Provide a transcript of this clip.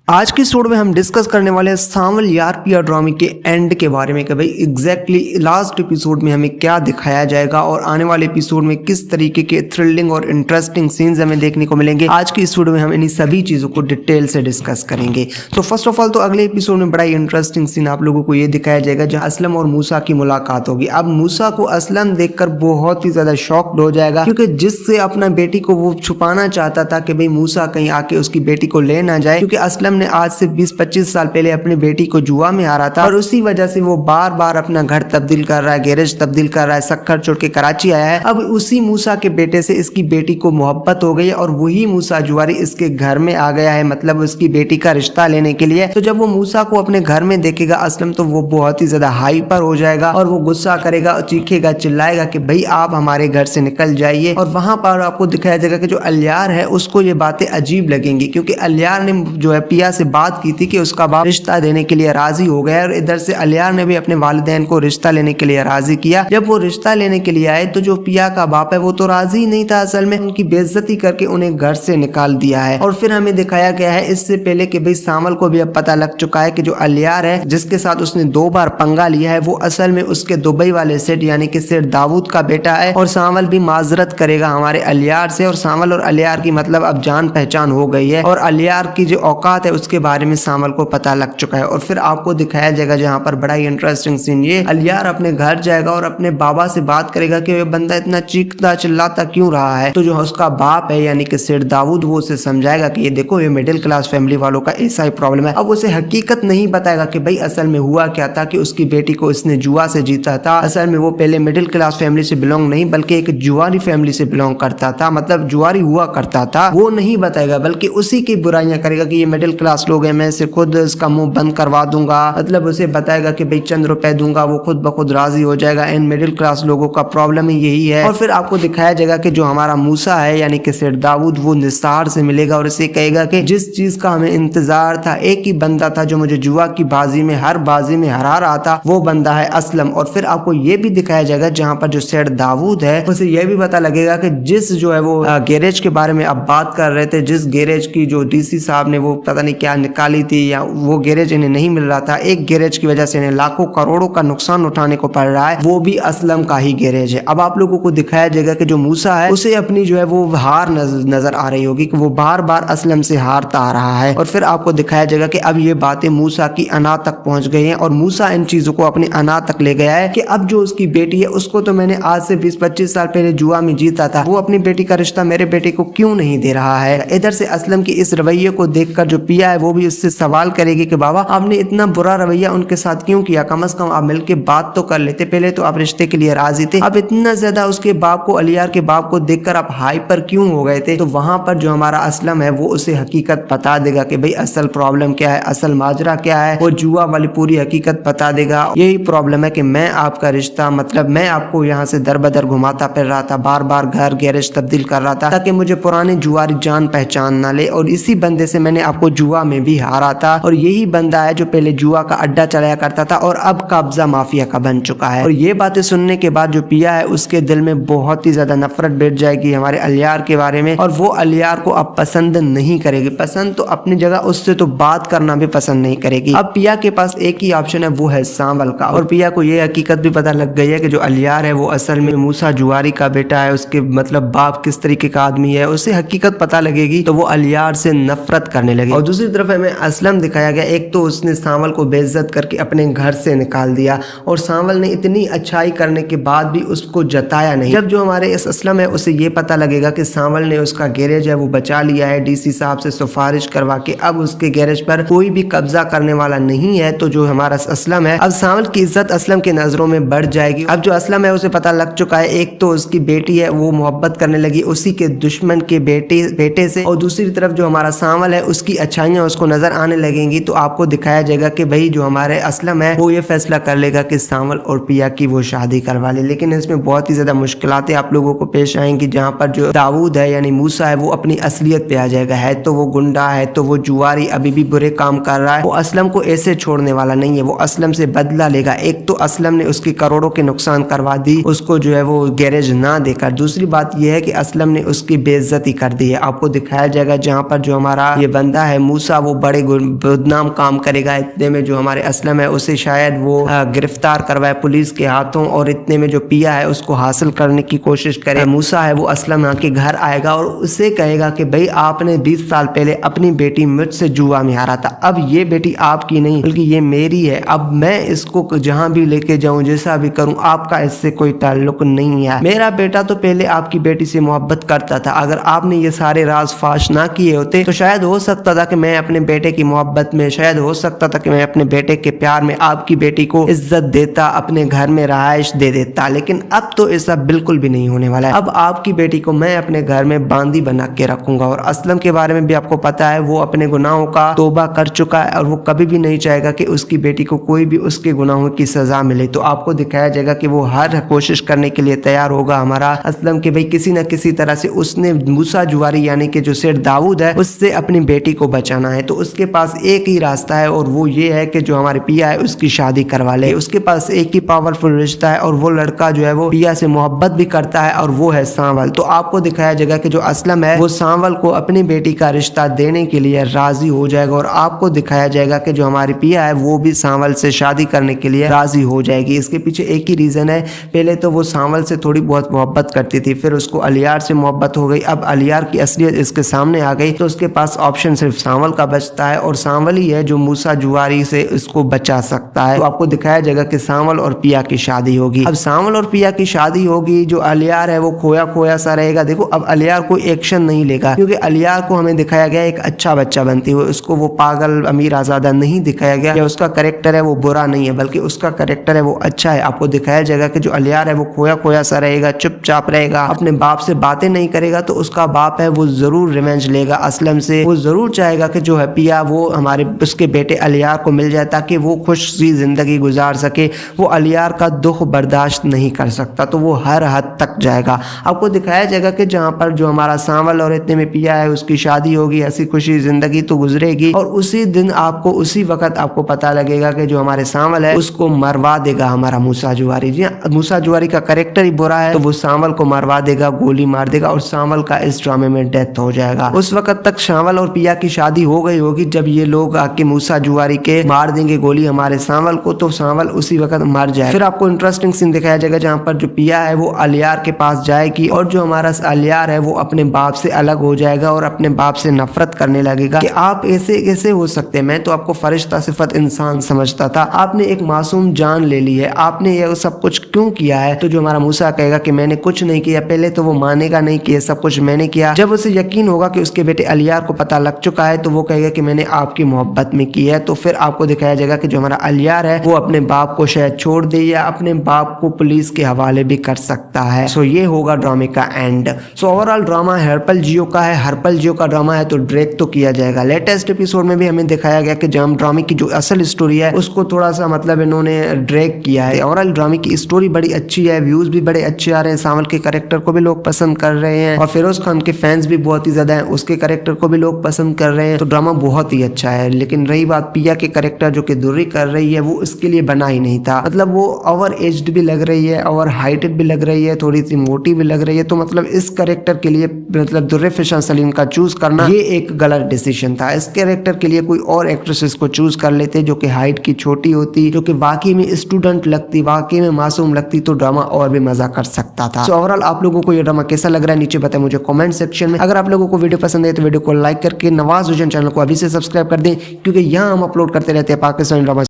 आज की एपिसोड में हम डिस्कस करने वाले हैं सांवल यार पिया ड्रामे के एंड के बारे में कि भाई एग्जैक्टली लास्ट एपिसोड में हमें क्या दिखाया जाएगा और आने वाले एपिसोड में किस तरीके के थ्रिलिंग और इंटरेस्टिंग सीन्स हमें देखने को मिलेंगे। आज की एपिसोड में हम इन्हीं सभी चीज़ों को डिटेल से डिस्कस करेंगे। तो फर्स्ट ऑफ ऑल तो अगले एपिसोड में बड़ा ही इंटरेस्टिंग सीन आप लोगों को ये दिखाया जाएगा जहाँ असलम और मूसा की मुलाकात होगी। अब मूसा को असलम देखकर बहुत ही ज्यादा शॉक्ड हो जाएगा, क्योंकि जिससे अपना बेटी को वो छुपाना चाहता था कि भाई मूसा कहीं आके उसकी बेटी को ले ना जाए, क्योंकि असलम ने आज से 20-25 साल पहले अपनी बेटी को जुआ में हारा था और उसी वजह से वो बार बार अपना घर तब्दील कर रहा है, गैरेज तब्दील कर रहा है, सक्खर छोड़ के कराची आया है। अब उसी मूसा के बेटे से इसकी बेटी को मोहब्बत हो गई है और वही मूसा जुआरी इसके घर में आ गया है, मतलब उसकी बेटी का रिश्ता लेने के लिए। तो जब वो मूसा को अपने घर में देखेगा असलम, तो वो बहुत ही ज्यादा हाइपर हो जाएगा और वो गुस्सा करेगा और चीखेगा, चिल्लाएगा कि भाई आप हमारे घर से निकल जाइए। और वहां पर आपको दिखाया जाएगा कि जो अलियार है उसको ये बातें अजीब लगेंगी, क्योंकि अलियार ने जो है पिया से बात की थी कि उसका बाप रिश्ता देने के लिए राजी हो गया और इधर से अलियार ने भी अपने वालिदैन को रिश्ता लेने के लिए राजी किया। जब वो रिश्ता लेने के लिए आए तो जो पिया का बाप है वो तो राजी नहीं था, असल में उनकी बेइज्जती करके उन्हें घर से निकाल दिया है। और फिर हमें दिखाया गया है इससे पहले कि भाई सांवल को भी अब पता लग चुका है कि जो अलियार है जिसके साथ उसने 2 बार पंगा लिया है वो असल में उसके दुबई वाले सेठ यानी कि सेठ दाऊद का बेटा है। और सांवल भी माजरत करेगा हमारे अलियार से और सांवल और अलियार की मतलब अब जान पहचान हो गई है और अलियार की जो औकात है उसके बारे में सांवल को पता लग चुका है। और फिर आपको दिखाया जाएगा जहाँ पर बड़ा ही इंटरेस्टिंग सीन, ये अलियार अपने घर जाएगा और अपने बाबा से बात करेगा कि ये बंदा इतना चीखता चिल्लाता क्यों रहा है। तो जो उसका बाप है यानी कि सेठ दाऊद वो उसे समझाएगा कि ये देखो ये मिडिल क्लास फैमिली वालों का ऐसा ही प्रॉब्लम है। अब उसे हकीकत नहीं बताएगा कि भाई असल में हुआ क्या था कि उसकी बेटी को इसने जुआ से जीता था। असल में वो पहले मिडिल क्लास फैमिली से बिलोंग नहीं बल्कि एक जुआरी फैमिली से बिलोंग करता था, मतलब जुआरी हुआ करता था। वो नहीं बताएगा बल्कि उसी की बुराइयां करेगा कि ये मिडिल क्लास लोग हैं, मैं इसे खुद इसका मुंह बंद करवा दूंगा। मतलब उसे बताएगा कि भाई चंद रुपए दूंगा, वो खुद ब खुद राजी हो जाएगा। इन मिडिल क्लास लोगों का प्रॉब्लम ही यही है। और फिर आपको दिखाया जाएगा कि जो हमारा मूसा है यानी कि सेठ दाऊद वो निसार से मिलेगा और इसे कहेगा कि जिस चीज का हमें इंतजार था, एक ही बंदा था जो मुझे जुआ की बाजी में हर बाजी में हरा रहा था, वो बंदा है असलम। और फिर आपको ये भी दिखाया जाएगा जहाँ पर जो सेठ दाऊद है उसे यह भी पता लगेगा कि जिस जो है वो गैरेज के बारे में अब बात कर रहे थे, जिस गैरेज की जो डीसी साहब ने वो पता नहीं क्या निकाली थी या वो गैरेज इन्हें नहीं मिल रहा था, एक गैरेज की वजह से इन्हें लाखों करोड़ों का नुकसान उठाने को पड़ रहा है, वो भी असलम का ही गैरेज है। अब आप लोगों को दिखाया जाएगा कि जो मूसा है उसे अपनी जो है वो हार नजर आ रही होगी कि वो बार बार असलम से हारता आ रहा है। और फिर आपको दिखाया जाएगा कि अब ये बातें मूसा की अना तक पहुंच गई हैं और मूसा इन चीजों को अपनी अना तक ले गया है कि अब जो उसकी बेटी है उसको तो मैंने आज से 20-25 साल पहले जुआ में जीता था, वो अपनी बेटी का रिश्ता मेरे बेटे को क्यों नहीं दे रहा है। इधर से असलम की इस रवैये को देखकर जो पिया है वो भी उससे सवाल करेगी कि बाबा आपने इतना बुरा रवैया उनके साथ क्यों किया, कम से कम आप मिलके बात तो कर लेते, पहले तो आप रिश्ते के लिए राजी थे, अब इतना ज्यादा उसके बाप को अलियार के बाप को देखकर आप हाइपर क्यों हो गए थे। तो वहां पर जो हमारा असलम है वो उसे हकीकत बता देगा कि भाई असल प्रॉब्लम क्या है, असल माजरा क्या है, वो जुआ वाली पूरी हकीकत बता देगा। यही प्रॉब्लम है कि मैं आपका रिश्ता मतलब मैं आपको यहाँ से दर बदर घुमाता फिर रहा था, बार बार घर गैरेज तब्दील कर रहा था ताकि मुझे पुराने जुआरी जान पहचान ना ले, और इसी बंदे से मैंने आपको जुआ में भी हारा था और यही बंदा है जो पहले जुआ का अड्डा चलाया करता था और अब कब्जा माफिया का बन चुका है। और ये बातें सुनने के बाद जो पिया है उसके दिल में बहुत ही ज्यादा नफरत बैठ जाएगी हमारे अलियार के बारे में और वो अलियार को अब पसंद नहीं करेगी। पसंद तो अपनी जगह, उससे तो बात करना भी पसंद नहीं करेगी। अब पिया के पास एक ही ऑप्शन है, वो है सांवल का। और पिया को ये हकीकत भी पता लग गई है कि जो अलियार है वो असल में मूसा जुआरी का बेटा है, उसके मतलब बाप किस तरीके का आदमी है, उसे हकीकत पता लगेगी तो वो अलियार से नफरत करने लगे। और दूसरी तरफ हमें असलम दिखाया गया, एक तो उसने सांवल को बेइज्जत करके अपने घर से निकाल दिया और सांवल ने इतनी अच्छाई करने के बाद भी उसको जताया नहीं। जब जो हमारे इस असलम है उसे ये पता लगेगा कि सांवल ने उसका गैरेज है वो बचा लिया है, डीसी साहब से सिफारिश करवा के अब उसके गैरेज पर कोई भी कब्जा करने वाला नहीं है, तो जो हमारा असलम है अब सांवल की इज्जत असलम के नजरों में बढ़ जाएगी। अब जो असलम है उसे पता लग चुका है, एक तो उसकी बेटी है वो मोहब्बत करने लगी उसी के दुश्मन के बेटे से, और दूसरी तरफ जो हमारा सांवल है उसकी अच्छाइयां उसको नजर आने लगेंगी। तो आपको दिखाया जाएगा कि भाई जो हमारे असलम है वो ये फैसला कर लेगा कि सांवल और पिया की वो शादी करवा ले। लेकिन इसमें बहुत ही ज्यादा मुश्किलातें आप लोगों को पेश आएंगी, जहाँ पर जो दाऊद है यानी मूसा है वो अपनी असलियत पे आ जाएगा। है तो वो गुंडा, है तो वो जुआरी, अभी भी बुरे काम कर रहा है, वो असलम को ऐसे छोड़ने वाला नहीं है, वो असलम से बदला लेगा। एक तो असलम ने उसकी करोड़ों के नुकसान करवा दी उसको जो है वो गैरेज ना देकर, दूसरी बात यह है कि असलम ने उसकी बेइज्जती कर दी है। आपको दिखाया जाएगा जहाँ पर जो हमारा ये बंदा है मूसा वो बड़े बदनाम काम करेगा। इतने में जो हमारे असलम है उसे शायद वो गिरफ्तार करवाए पुलिस के हाथों, और इतने में जो पिया है उसको हासिल करने की कोशिश करे। मूसा है वो असलम के घर आएगा और उसे कहेगा कि भाई आपने 20 साल पहले अपनी बेटी मुझसे जुआ में हारा था, अब ये बेटी आपकी नहीं बल्कि ये मेरी है, अब मैं इसको जहां भी लेके जाऊं जैसा भी करूं आपका इससे कोई ताल्लुक नहीं है। मेरा बेटा तो पहले आपकी बेटी से मोहब्बत करता था, अगर आपने ये सारे राज फाश ना किए होते तो शायद हो सकता था कि मैं अपने बेटे की मोहब्बत में, शायद हो सकता था कि मैं अपने बेटे के प्यार में आपकी बेटी को इज्जत देता, अपने घर में रहाइश दे देता, लेकिन अब तो ऐसा बिल्कुल भी नहीं होने वाला है। अब आपकी बेटी को मैं अपने घर में बांदी बना के रखूंगा। और असलम के बारे में भी आपको पता है, वो अपने गुनाहों का तौबा कर चुका है और वो कभी भी नहीं चाहेगा कि उसकी बेटी को कोई भी उसके गुनाहों की सजा मिले। तो आपको दिखाया जाएगा कि वो हर कोशिश करने के लिए तैयार होगा हमारा असलम कि भाई किसी न किसी तरह से उसने मूसा जुआरी यानी कि जो सेठ दाऊद है उससे अपनी बेटी को बचाना है। तो उसके पास एक ही रास्ता है और वो ये है कि जो हमारे पिया है उसकी शादी करवा ले। उसके पास एक ही पावरफुल रिश्ता है और वो लड़का जो है वो पिया से मोहब्बत भी करता है और वो है सांवल। तो आपको दिखाया जाएगा कि जो असलम है वो सांवल को अपनी बेटी का रिश्ता देने के लिए राजी हो जाएगा और आपको दिखाया जाएगा कि जो हमारी पिया है वो भी सांवल से शादी करने के लिए राजी हो जाएगी। इसके पीछे एक ही रीजन है, पहले तो वो सांवल से थोड़ी बहुत मोहब्बत करती थी, फिर उसको अलियार से मोहब्बत हो गई, अब अलियार की असलियत इसके सामने आ गई, तो उसके पास ऑप्शन सिर्फ सांवल का बचता है और सांवल ही है जो मूसा जुआरी से इसको बचा सकता है। तो आपको दिखाया जाएगा कि सांवल और पिया की शादी होगी। अब सांवल और पिया की शादी होगी, जो अलियार है वो खोया खोया सा रहेगा। देखो अब अलियार कोई एक्शन नहीं लेगा क्योंकि अलियार को हमें दिखाया गया एक अच्छा बच्चा बनती हुई, उसको वो पागल अमीर आजादा नहीं दिखाया गया, या उसका करेक्टर है वो बुरा नहीं है बल्कि उसका करेक्टर है वो अच्छा है। आपको दिखाया जाएगा कि जो अलियार है वो खोया खोया सा रहेगा, चुपचाप रहेगा, अपने बाप से बातें नहीं करेगा, तो उसका बाप है वो जरूर रिवेंज लेगा असलम से। वो जरूर चाहेगा कि जो है पिया वो हमारे उसके बेटे अलियार को मिल जाए ताकि वो खुशी जिंदगी गुजार सके। वो अलियार का दुख बर्दाश्त नहीं कर सकता तो वो हर हद तक जाएगा। आपको दिखाया जाएगा कि जहाँ पर जो हमारा सांवल और इतने में पिया है उसकी शादी होगी, हंसी खुशी जिंदगी तो गुजरेगी, और उसी दिन आपको उसी वक्त आपको पता लगेगा कि जो हमारे सांवल है उसको मरवा देगा हमारा मूसा जुआरी। जी मूसा जुआरी का करेक्टर ही बुरा है तो वो सांवल को मरवा देगा, गोली मार देगा और सांवल का इस ड्रामे में डेथ हो जाएगा। उस वक्त तक सांवल और पिया की शादी हो गई होगी। जब ये लोग आके मूसा जुआरी के मार देंगे गोली हमारे सांवल को तो सांवल उसी वक्त मर जाए। फिर आपको इंटरेस्टिंग सीन दिखाया जाएगा जहाँ पर जो पिया है वो अलियार के पास जाएगी और जो हमारा अलियार है वो अपने बाप से अलग हो जाएगा और अपने बाप से नफरत करने लगेगा कि आप ऐसे कैसे हो सकते हैं, मैं तो आपको फरिश्ता सिफत इंसान समझता था, आपने एक मासूम जान ले ली है, आपने ये सब कुछ क्यों किया है। तो जो हमारा मूसा कहेगा कि मैंने कुछ नहीं किया। पहले तो वो मानेगा नहीं कि ये सब कुछ मैंने किया। जब उसे यकीन होगा कि उसके बेटे अलियार को पता लग चुका है तो वो कहेगा कि मैंने आपकी मोहब्बत में की है। तो फिर आपको दिखाया जाएगा कि जो हमारा अलियार है वो अपने बाप को शायद छोड़ दे या अपने बाप को पुलिस के हवाले भी कर सकता है। सो ये होगा ड्रामे का एंड। सो ओवरऑल ड्रामा हरपल जियो का है, हरपल जियो का ड्रामा है तो ड्रैग तो किया जाएगा। लेटेस्ट एपिसोड में भी हमें दिखाया गया कि जाम ड्रामे की जो असल स्टोरी है उसको थोड़ा सा मतलब इन्होंने ड्रैग किया है। ओवरऑल ड्रामे की स्टोरी बड़ी अच्छी है, व्यूज भी बड़े अच्छे आ रहे हैं, सांवल के कैरेक्टर को भी लोग पसंद कर रहे हैं और फिरोज खान के फैंस भी बहुत ही ज्यादा हैं, उसके कैरेक्टर को भी लोग पसंद कर रहे हैं। तो ड्रामा बहुत ही अच्छा है। लेकिन रही बात पिया के कैरेक्टर जो कि दुर्री कर रही है, वो उसके लिए बना ही नहीं था। मतलब वो ओवर एज्ड भी लग रही है, ओवर हाइटेड भी लग रही है, थोड़ी सी मोटी भी लग रही है। तो मतलब इस कैरेक्टर के लिए मतलब दुर्रे फिशा सलीम का चूज करना ये एक गलत डिसीजन था। इस कैरेक्टर के लिए कोई और एक्ट्रेसेस को चूज कर लेते जो कि हाइट की छोटी होती, जो कि वाकई में स्टूडेंट लगती, वाकई में मासूम लगती, तो ड्रामा और भी मजा कर सकता था। ओवरऑल आप लोगों को ये ड्रामा कैसा लग रहा है नीचे बताएं मुझे कमेंट सेक्शन में। अगर आप लोगों को वीडियो पसंद है तो वीडियो को लाइक करके नवाज हुसैन चैनल को अभी से सब्सक्राइब कर दें क्योंकि यहाँ हम अपलोड करते रहते हैं पाकिस्तानी ड्रामा